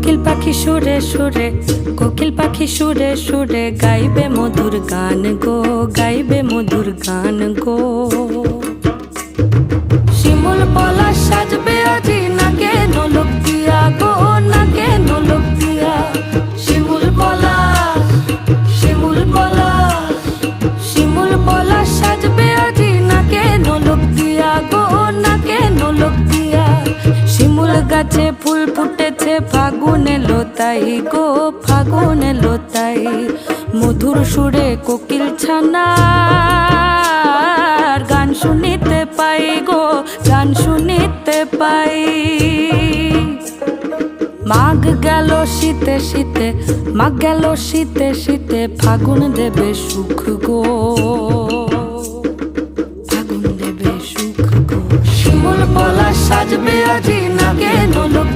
কোকিল পাখি সুরে সুরে, কোকিল পাখি সুরে সুরে গাইবে মধুর গান গো, গাইবে মধুর গান গো। শিমুল পলাশ সাজবে আজি নাকে নোলক দিয়া গো, নাকে নোলক দিয়া। শিমুল পলাশ, শিমুল পলাশ, শিমুল পলাশ সাজবে আজি নাকে নোলক দিয়া গো, নাকে নোলক দিয়া। শিমুল গাছে ফুল ফুটেছে ফাগুন এলো তাই গো, ফাগুন এলো তাই। মধুর সুরে কোকিল ছানার গান শুনিতে পাই গো, গান শুনিতে পাই। মাঘ গেল শীতে শীতে, মাঘ গেল শীতে শীতে, ফাগুন দেবে সুখ গো, ফাগুন দেবে সুখ গো। শিমুল পলাশ সাজবে আজি নাকে নোলক